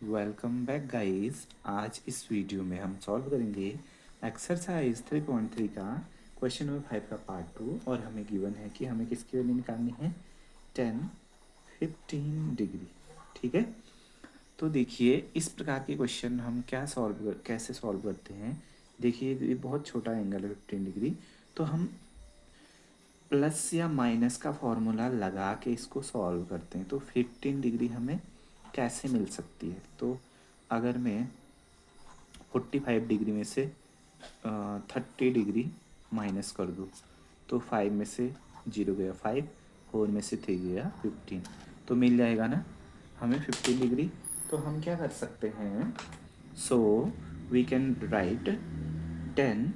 Welcome back guys. आज इस video में हम सॉल्व करेंगे एक्सरसाइज 3.3 का क्वेश्चन नंबर 5 का पार्ट 2। और हमें गिवन है कि हमें किसकी वैल्यू निकालनी है 10 15 डिग्री। ठीक है, तो देखिए इस प्रकार के क्वेश्चन हम कैसे सॉल्व करते हैं। देखिए ये बहुत छोटा एंगल है 15 डिग्री, तो हम प्लस या माइनस का फॉर्मूला लगा के इसको सॉल्व करते हैं। तो 15 डिग्री हमें कैसे मिल सकती है। तो अगर मैं 45 डिग्री में से 30 डिग्री माइनस कर दूँ तो 5 में से 0 गया 5, 4 में से 3 गया 15, तो मिल जाएगा ना हमें 15 डिग्री। तो हम क्या कर सकते हैं, सो वी कैन राइट 10,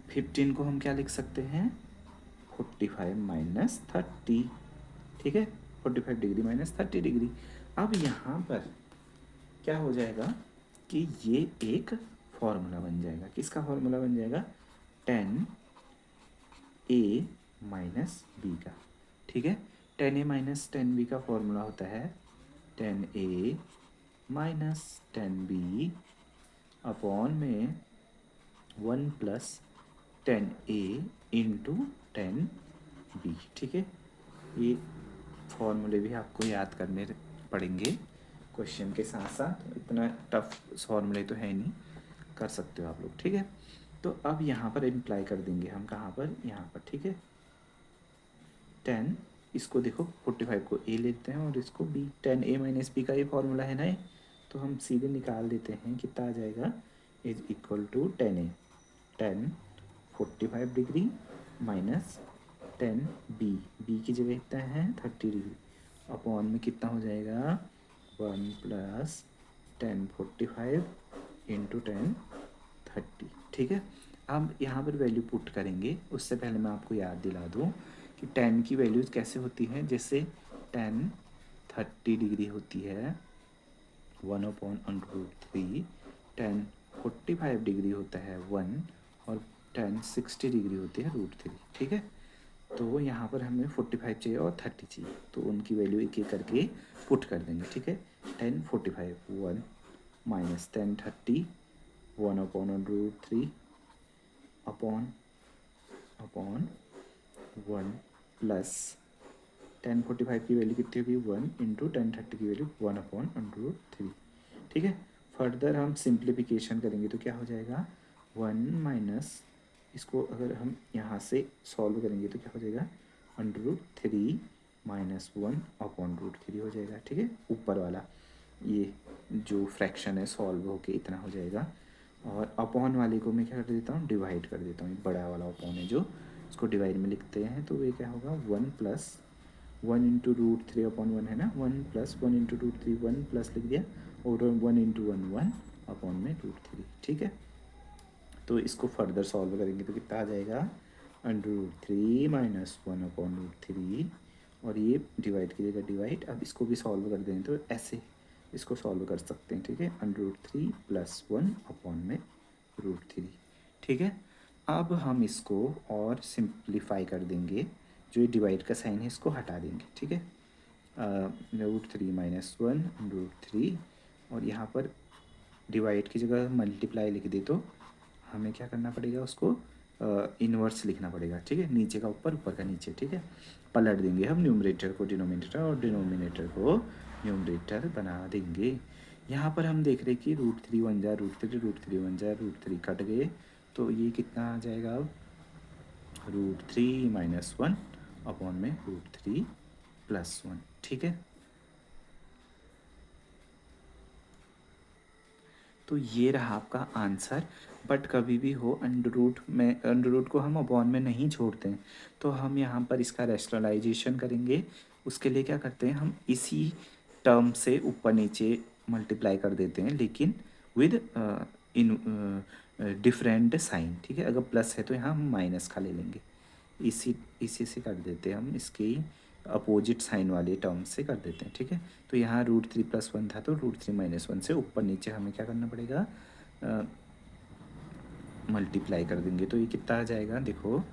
15 को हम क्या लिख सकते हैं 45 माइनस 30। ठीक है, 45 डिग्री माइनस 30 डिग्री। अब यहाँ पर क्या हो जाएगा कि ये एक फॉर्मूला बन जाएगा। किसका फॉर्मूला बन जाएगा 10a माइनस बी का। ठीक है, 10a माइनस 10b का फॉर्मूला होता है 10a माइनस 10b अपॉन में 1 प्लस 10a इंटू 10b। ठीक है, ये फॉर्मूले भी आपको याद करने पड़ेंगे क्वेश्चन के साथ साथ। इतना टफ फॉर्मूले तो है नहीं, कर सकते हो आप लोग। ठीक है, तो अब यहाँ पर इम्प्लाई कर देंगे हम कहाँ पर, यहाँ पर। ठीक है, 10, इसको देखो 45 को a लेते हैं और इसको b। 10a माइनस बी का ये फॉर्मूला है ना ये, तो हम सीधे निकाल देते हैं कितना आ जाएगा is equal to 10a। 10 45 degree minus 10 B की जगह कितना है 30 डिग्री अपॉन में कितना हो जाएगा 1 प्लस 10 45 इंटू 10 30। ठीक है, अब यहाँ पर वैल्यू पुट करेंगे। उससे पहले मैं आपको याद दिला दूँ कि 10 की वैल्यूज़ कैसे होती हैं। जैसे 10 30 डिग्री होती है 1/√3, 10 45 डिग्री होता है 1, और 10 60 डिग्री होती है √3। ठीक है, तो यहाँ पर हमें 45 चाहिए और 30 चाहिए, तो उनकी वैल्यू एक एक करके पुट कर देंगे। ठीक है, 10 45 1 माइनस 10 30 1/√3 अपॉन अपॉन 1 प्लस 10 45 की वैल्यू कितनी होगी 1 इंटू 10 30 की वैल्यू 1/√3। ठीक है, फर्दर हम सिंप्लीफिकेशन करेंगे तो क्या हो जाएगा 1 माइनस, इसको अगर हम यहाँ से सॉल्व करेंगे तो क्या हो जाएगा √3 माइनस 1/√3 हो जाएगा। ठीक है, ऊपर वाला ये जो फ्रैक्शन है सॉल्व होके इतना हो जाएगा। और अपॉन वाले को मैं क्या कर देता हूँ डिवाइड कर देता हूँ। बड़ा वाला अपॉन है जो, इसको डिवाइड में लिखते हैं तो ये क्या होगा 1 प्लस 1 इंटू √3 अपॉन 1 है ना, 1 प्लस 1 इंटू √3 1 प्लस लिख दिया, और 1 इंटू 1 1 अपॉन में √3। ठीक है, तो इसको फर्दर सॉल्व करेंगे तो कितना आ जाएगा √3 माइनस 1/√3, और ये डिवाइड कीजिएगा डिवाइड। अब इसको भी सॉल्व कर दें तो ऐसे इसको सॉल्व कर सकते हैं। ठीक है, √3 प्लस 1 अपॉन में √3। ठीक है, अब हम इसको और सिंप्लीफाई कर देंगे। जो ये डिवाइड का साइन है इसको हटा देंगे। ठीक है, √3 माइनस 1 √3, और यहाँ पर डिवाइड की जगह मल्टीप्लाई लिख दे तो हमें क्या करना पड़ेगा उसको इन्वर्स लिखना पड़ेगा। ठीक है, नीचे का ऊपर ऊपर का नीचे। ठीक है, पलट देंगे हम न्यूमरेटर को डिनोमिनेटर और डिनोमिनेटर को न्यूमरेटर बना देंगे। यहाँ पर हम देख रहे कि √3 1 जा √3 √3 1 जा √3 कट गए, तो ये कितना आ जाएगा अब √3 माइनस 1 अपॉन में √3 प्लस 1। ठीक है, तो ये रहा आपका आंसर। बट कभी भी हो अंडर रूट को हम अपॉन में नहीं छोड़ते हैं, तो हम यहाँ पर इसका रैशनलाइजेशन करेंगे। उसके लिए क्या करते हैं हम इसी टर्म से ऊपर नीचे मल्टीप्लाई कर देते हैं, लेकिन विद इन डिफरेंट साइन। ठीक है, अगर प्लस है तो यहाँ हम माइनस का ले लेंगे। इसी इसी से कर देते हैं हम, इसकी अपोजिट साइन वाले टर्म से कर देते हैं। ठीक है, तो यहाँ √3 प्लस 1 था, तो √3 माइनस 1 से ऊपर नीचे हमें क्या करना पड़ेगा मल्टीप्लाई कर देंगे। तो ये कितना आ जाएगा देखो,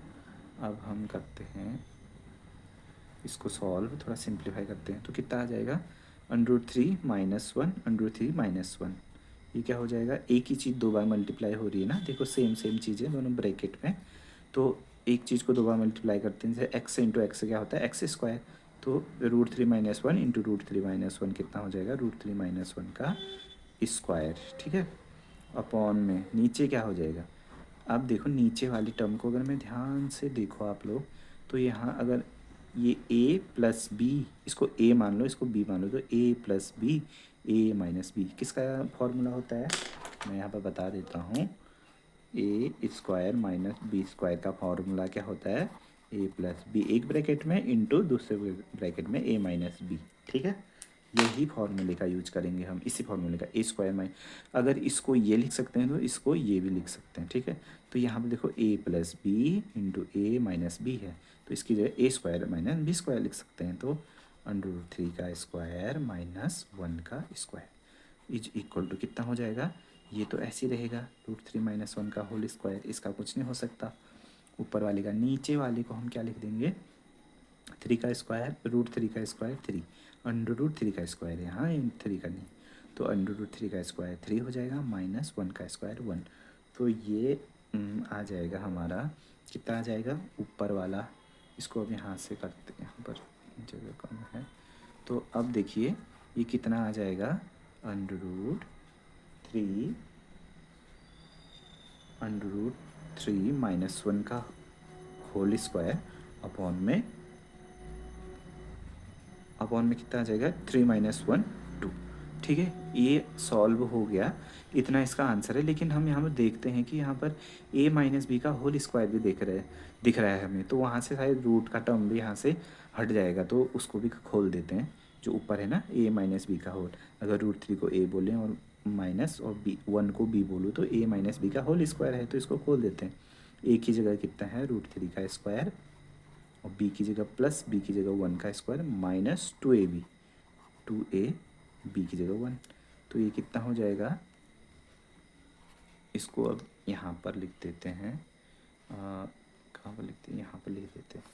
अब हम करते हैं इसको सॉल्व, थोड़ा सिंप्लीफाई करते हैं तो कितना आ जाएगा √3 -1 √3 -1, ये क्या हो जाएगा, एक ही चीज़ दो बार मल्टीप्लाई हो रही है ना, देखो सेम सेम चीज़ें दोनों ब्रैकेट में, तो एक चीज़ को दो बार मल्टीप्लाई करते हैं, जैसे एक्स इंटू एक्स क्या होता है एक्स स्क्वायर, तो √3 -1 इंटू √3 -1 कितना हो जाएगा, √3 -1 का स्क्वायर, ठीक है। अपॉन में नीचे क्या हो जाएगा, अब देखो नीचे वाली टर्म को अगर मैं ध्यान से देखो आप लोग, तो यहाँ अगर ये a प्लस बी, इसको a मान लो इसको b मान लो, तो a plus B a minus B किसका फॉर्मूला होता है, मैं यहाँ पर बता देता हूँ, A square minus B square का फॉर्मूला क्या होता है, a प्लस बी एक ब्रैकेट में इंटू दूसरे ब्रैकेट में a माइनस बी, ठीक है। यही फॉर्मूले का यूज करेंगे हम, इसी फॉर्मूले का, ए स्क्वायर माइनस, अगर इसको ये लिख सकते हैं तो इसको ये भी लिख सकते हैं, ठीक है। तो यहाँ पे देखो a plus B into A minus B है, तो इसकी जगह A square minus B square लिख सकते हैं, तो √3 का स्क्वायर माइनस 1 का स्क्वायर इज इक्वल टू कितना हो जाएगा, ये तो ऐसे ही रहेगा √3 -1 का होल स्क्वायर, इसका कुछ नहीं हो सकता ऊपर वाले का, नीचे वाले को हम क्या लिख देंगे, 3 का स्क्वायर, √3 का स्क्वायर 3, √3 का स्क्वायर है, यहाँ 3 का नहीं, तो √3 का स्क्वायर 3 हो जाएगा, -1 का स्क्वायर 1, तो ये आ जाएगा हमारा, कितना आ जाएगा ऊपर वाला, इसको अब यहाँ से करते हैं, यहाँ पर जगह कम है, तो अब देखिए ये कितना आ जाएगा, √3 -1 का होल स्क्वायर अपॉन में कितना आ जाएगा, 3 -1 2, ठीक है। ये सॉल्व हो गया, इतना इसका आंसर है, लेकिन हम यहाँ पर देखते हैं कि यहाँ पर a माइनस बी का होल स्क्वायर भी दिख रहा है हमें, तो वहाँ से शायद रूट का टर्म भी यहाँ से हट जाएगा, तो उसको भी खोल देते हैं, जो ऊपर है ना a माइनस बी का होल, अगर √3 को a बोलें और माइनस और b 1 को b बोलूँ तो a माइनस बी का होल स्क्वायर है, तो इसको खोल देते हैं, a की जगह कितना है √3 का स्क्वायर, और b की जगह प्लस b की जगह 1 का स्क्वायर माइनस 2ab की जगह 1, तो ये कितना हो जाएगा, इसको अब यहाँ पर लिख देते हैं, कहाँ पर लिखते हैं, यहाँ पर लिख देते हैं,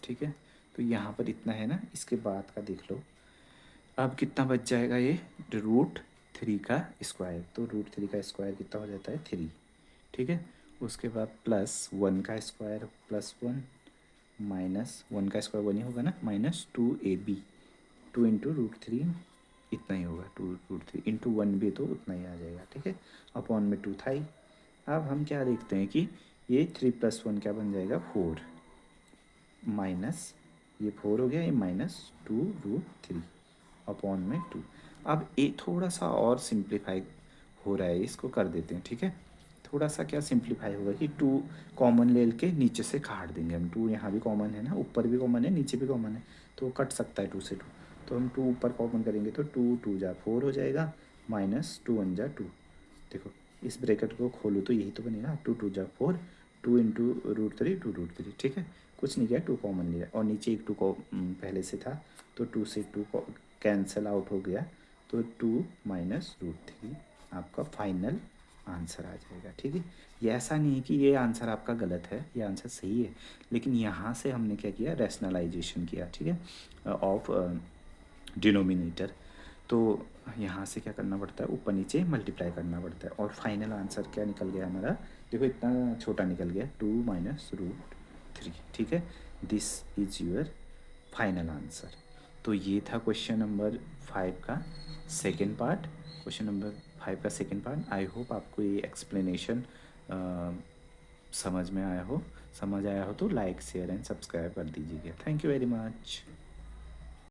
ठीक है। तो यहाँ पर इतना है ना, इसके बाद का देख लो, अब कितना बच जाएगा, ये √3 का स्क्वायर, तो √3 का स्क्वायर कितना हो जाता है 3, ठीक है। उसके बाद +1 का स्क्वायर +1 -1 का स्क्वायर 1 ही होगा ना, -2ab 2 इंटू √3 इतना ही होगा, 2√3 इंटू 1 भी तो उतना ही आ जाएगा, ठीक है। अपॉन में 2 था ही, अब हम क्या देखते हैं कि ये 3 + 1 क्या बन जाएगा 4, माइनस ये 4 हो गया, ये -2√3 अपॉन में 2, अब ये थोड़ा सा और सिंप्लीफाई हो रहा है, इसको कर देते हैं, ठीक है। थोड़ा सा क्या सिंप्लीफाई होगा कि 2 कॉमन ले के नीचे से काट देंगे हम, 2 यहाँ भी कॉमन है ना, ऊपर भी कॉमन है नीचे भी कॉमन है, तो कट सकता है 2 से 2, तो हम 2 ऊपर कॉमन करेंगे तो 2 2 जा 4 हो जाएगा, -2 1 जा 2, देखो इस ब्रैकेट को खोलो तो यही तो बनेगा, 2 2 जा 4, 2 इंटू √3 2√3, ठीक है। कुछ नहीं किया, 2 कॉमन लिया, और नीचे एक 2 को पहले से था, तो 2 से 2 कैंसिल आउट हो गया, तो 2 -√3 आपका फाइनल आंसर आ जाएगा, ठीक है। ये ऐसा नहीं है कि ये आंसर आपका गलत है, ये आंसर सही है, लेकिन यहाँ से हमने क्या किया, रैशनलाइजेशन किया, ठीक है, ऑफ डिनोमिनेटर, तो यहाँ से क्या करना पड़ता है, ऊपर नीचे मल्टीप्लाई करना पड़ता है, और फाइनल आंसर क्या निकल गया हमारा, देखो इतना छोटा निकल गया, 2 -√3, ठीक है। This is your final answer. तो ये था क्वेश्चन नंबर 5 का सेकेंड पार्ट, क्वेश्चन नंबर 5 का सेकेंड पार्ट। आई होप आपको ये एक्सप्लेनेशन समझ आया हो तो लाइक शेयर एंड सब्सक्राइब कर दीजिएगा। Thank you very much.